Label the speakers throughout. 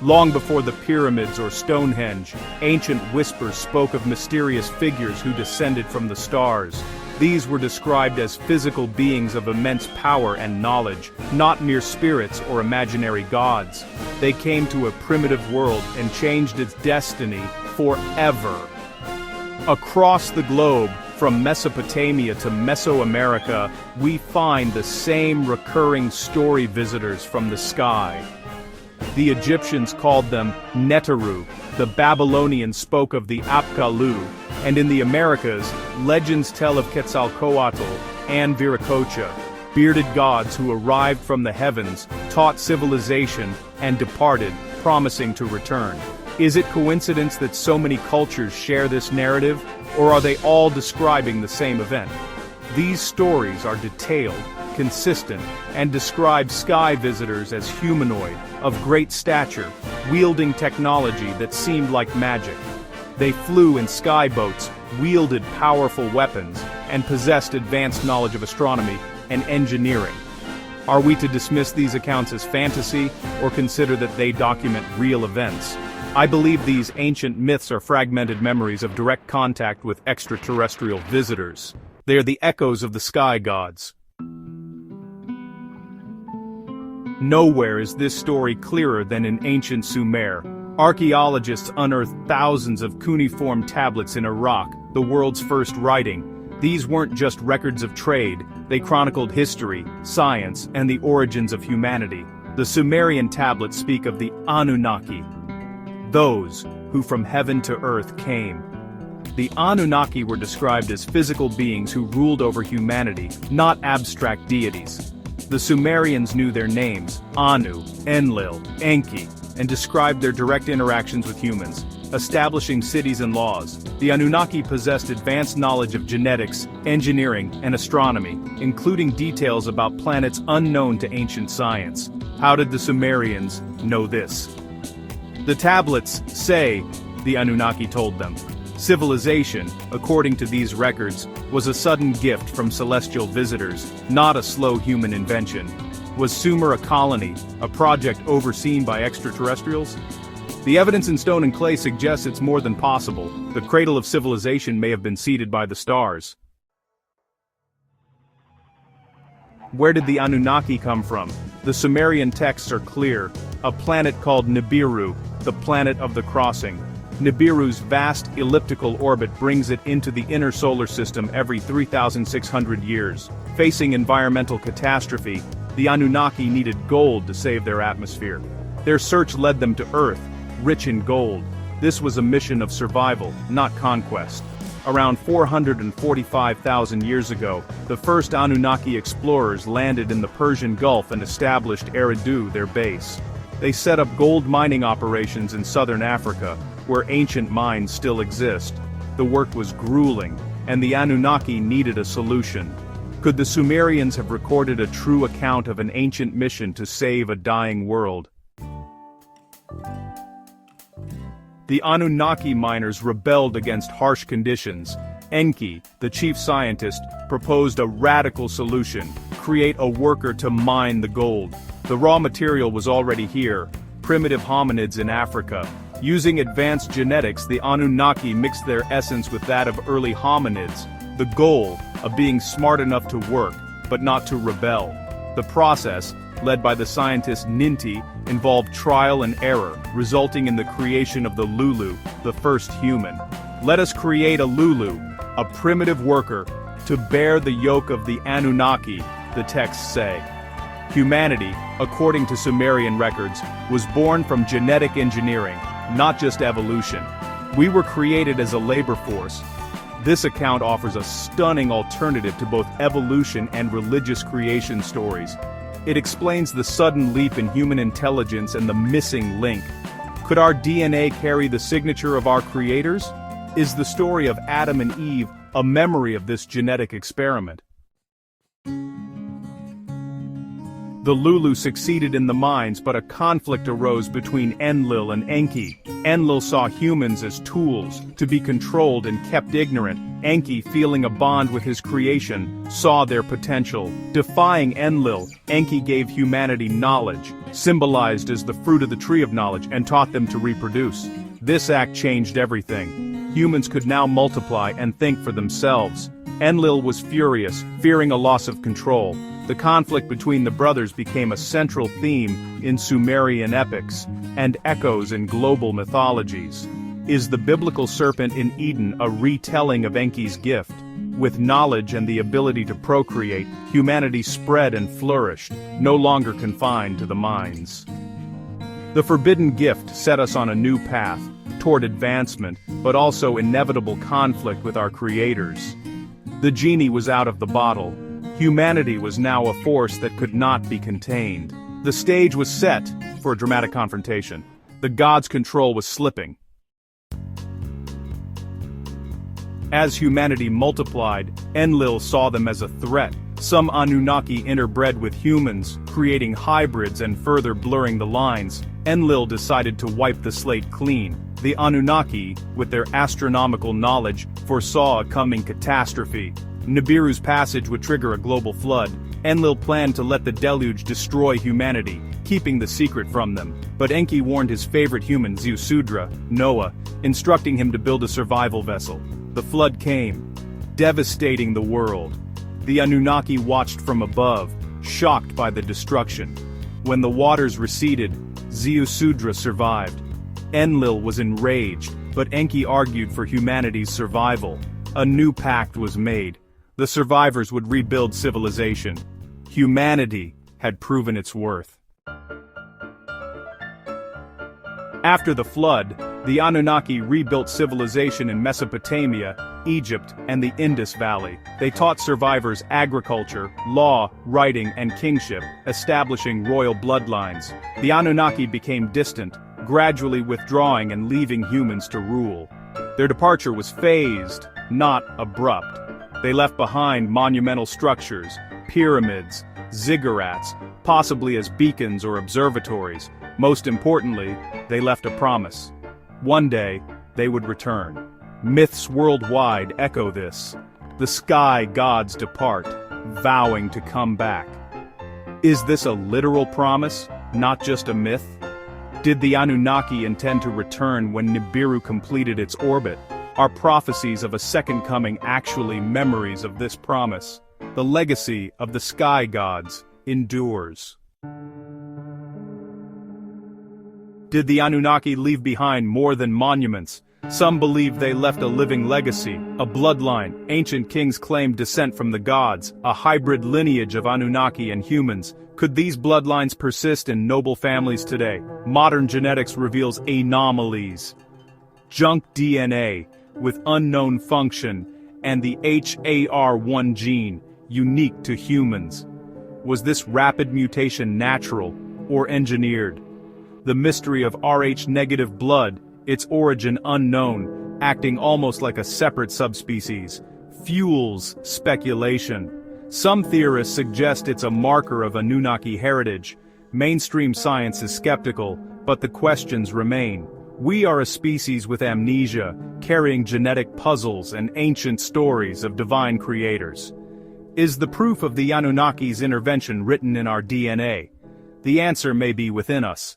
Speaker 1: Long before the pyramids or Stonehenge, ancient whispers spoke of mysterious figures who descended from the stars. These were described as physical beings of immense power and knowledge, not mere spirits or imaginary gods. They came to a primitive world and changed its destiny forever. Across the globe, from Mesopotamia to Mesoamerica, we find the same recurring story visitors from the sky. The Egyptians called them Neteru, the Babylonians spoke of the Apkallu, and in the Americas, legends tell of Quetzalcoatl and Viracocha, bearded gods who arrived from the heavens, taught civilization, and departed, promising to return. Is it coincidence that so many cultures share this narrative, or are they all describing the same event? These stories are detailed, consistent, and describe sky visitors as humanoid, of great stature, wielding technology that seemed like magic. They flew in skyboats, wielded powerful weapons, and possessed advanced knowledge of astronomy and engineering. Are we to dismiss these accounts as fantasy, or consider that they document real events? I believe these ancient myths are fragmented memories of direct contact with extraterrestrial visitors. They are the echoes of the sky gods. Nowhere is this story clearer than in ancient Sumer. Archaeologists unearthed thousands of cuneiform tablets in Iraq, the world's first writing. These weren't just records of trade, they chronicled history, science, and the origins of humanity. The Sumerian tablets speak of the Anunnaki, those who from heaven to earth came. The Anunnaki were described as physical beings who ruled over humanity, not abstract deities. The Sumerians knew their names, Anu, Enlil, Enki, and described their direct interactions with humans, establishing cities and laws. The Anunnaki possessed advanced knowledge of genetics, engineering, and astronomy, including details about planets unknown to ancient science. How did the Sumerians know this? The tablets say, the Anunnaki told them. Civilization, according to these records, was a sudden gift from celestial visitors, not a slow human invention. Was Sumer a colony, a project overseen by extraterrestrials? The evidence in stone and clay suggests it's more than possible. The cradle of civilization may have been seeded by the stars. Where did the Anunnaki come from? The Sumerian texts are clear. A planet called Nibiru, the planet of the crossing. Nibiru's vast elliptical orbit brings it into the inner solar system every 3,600 years. Facing environmental catastrophe, the Anunnaki needed gold to save their atmosphere. Their search led them to Earth, rich in gold. This was a mission of survival, not conquest. Around 445,000 years ago, the first Anunnaki explorers landed in the Persian Gulf and established Eridu, their base. They set up gold mining operations in southern Africa, where ancient mines still exist. The work was grueling, and the Anunnaki needed a solution. Could the Sumerians have recorded a true account of an ancient mission to save a dying world? The Anunnaki miners rebelled against harsh conditions. Enki, the chief scientist, proposed a radical solution: create a worker to mine the gold. The raw material was already here, primitive hominids in Africa. Using advanced genetics, the Anunnaki mixed their essence with that of early hominids, the goal of being smart enough to work, but not to rebel. The process, led by the scientist Ninti, involved trial and error, resulting in the creation of the Lulu, the first human. Let us create a Lulu, a primitive worker, to bear the yoke of the Anunnaki, the texts say. Humanity, according to Sumerian records, was born from genetic engineering, not just evolution. We were created as a labor force. This account offers a stunning alternative to both evolution and religious creation stories. It explains the sudden leap in human intelligence and the missing link. Could our DNA carry the signature of our creators? Is the story of Adam and Eve a memory of this genetic experiment? The Lulu succeeded in the mines, but a conflict arose between Enlil and Enki. Enlil saw humans as tools, to be controlled and kept ignorant. Enki, feeling a bond with his creation, saw their potential. Defying Enlil, Enki gave humanity knowledge, symbolized as the fruit of the tree of knowledge, and taught them to reproduce. This act changed everything. Humans could now multiply and think for themselves. Enlil was furious, fearing a loss of control. The conflict between the brothers became a central theme in Sumerian epics, and echoes in global mythologies. Is the biblical serpent in Eden a retelling of Enki's gift? With knowledge and the ability to procreate, humanity spread and flourished, no longer confined to the mines. The forbidden gift set us on a new path, toward advancement, but also inevitable conflict with our creators. The genie was out of the bottle. Humanity was now a force that could not be contained. The stage was set for a dramatic confrontation. The gods' control was slipping. As humanity multiplied, Enlil saw them as a threat. Some Anunnaki interbred with humans, creating hybrids and further blurring the lines. Enlil decided to wipe the slate clean. The Anunnaki, with their astronomical knowledge, foresaw a coming catastrophe. Nibiru's passage would trigger a global flood. Enlil planned to let the deluge destroy humanity, keeping the secret from them. But Enki warned his favorite human, Ziusudra, Noah, instructing him to build a survival vessel. The flood came, devastating the world. The Anunnaki watched from above, shocked by the destruction. When the waters receded, Ziusudra survived. Enlil was enraged, but Enki argued for humanity's survival. A new pact was made. The survivors would rebuild civilization. Humanity had proven its worth. After the flood, the Anunnaki rebuilt civilization in Mesopotamia, Egypt, and the Indus Valley. They taught survivors agriculture, law, writing, and kingship, establishing royal bloodlines. The Anunnaki became distant, gradually withdrawing and leaving humans to rule. Their departure was phased, not abrupt. They left behind monumental structures, pyramids, ziggurats, possibly as beacons or observatories. Most importantly, they left a promise. One day, they would return. Myths worldwide echo this. The sky gods depart, vowing to come back. Is this a literal promise, not just a myth? Did the Anunnaki intend to return when Nibiru completed its orbit? Are prophecies of a second coming actually memories of this promise? The legacy of the sky gods endures. Did the Anunnaki leave behind more than monuments? Some believe they left a living legacy, a bloodline. Ancient kings claimed descent from the gods, a hybrid lineage of Anunnaki and humans. Could these bloodlines persist in noble families today? Modern genetics reveals anomalies. Junk DNA, with unknown function, and the HAR1 gene, unique to humans. Was this rapid mutation natural, or engineered? The mystery of Rh-negative blood, its origin unknown, acting almost like a separate subspecies, fuels speculation. Some theorists suggest it's a marker of Anunnaki heritage. Mainstream science is skeptical, but the questions remain. We are a species with amnesia, carrying genetic puzzles and ancient stories of divine creators. Is the proof of the Anunnaki's intervention written in our DNA? The answer may be within us.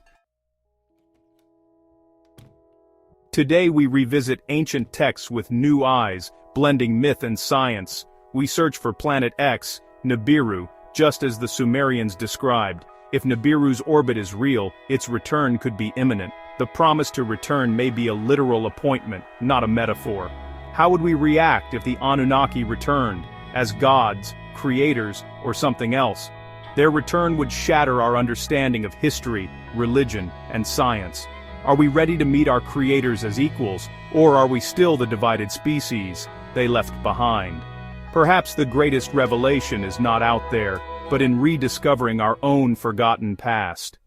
Speaker 1: Today we revisit ancient texts with new eyes, blending myth and science. We search for Planet X, Nibiru, just as the Sumerians described. If Nibiru's orbit is real, its return could be imminent. The promise to return may be a literal appointment, not a metaphor. How would we react if the Anunnaki returned, as gods, creators, or something else? Their return would shatter our understanding of history, religion, and science. Are we ready to meet our creators as equals, or are we still the divided species they left behind? Perhaps the greatest revelation is not out there, but in rediscovering our own forgotten past.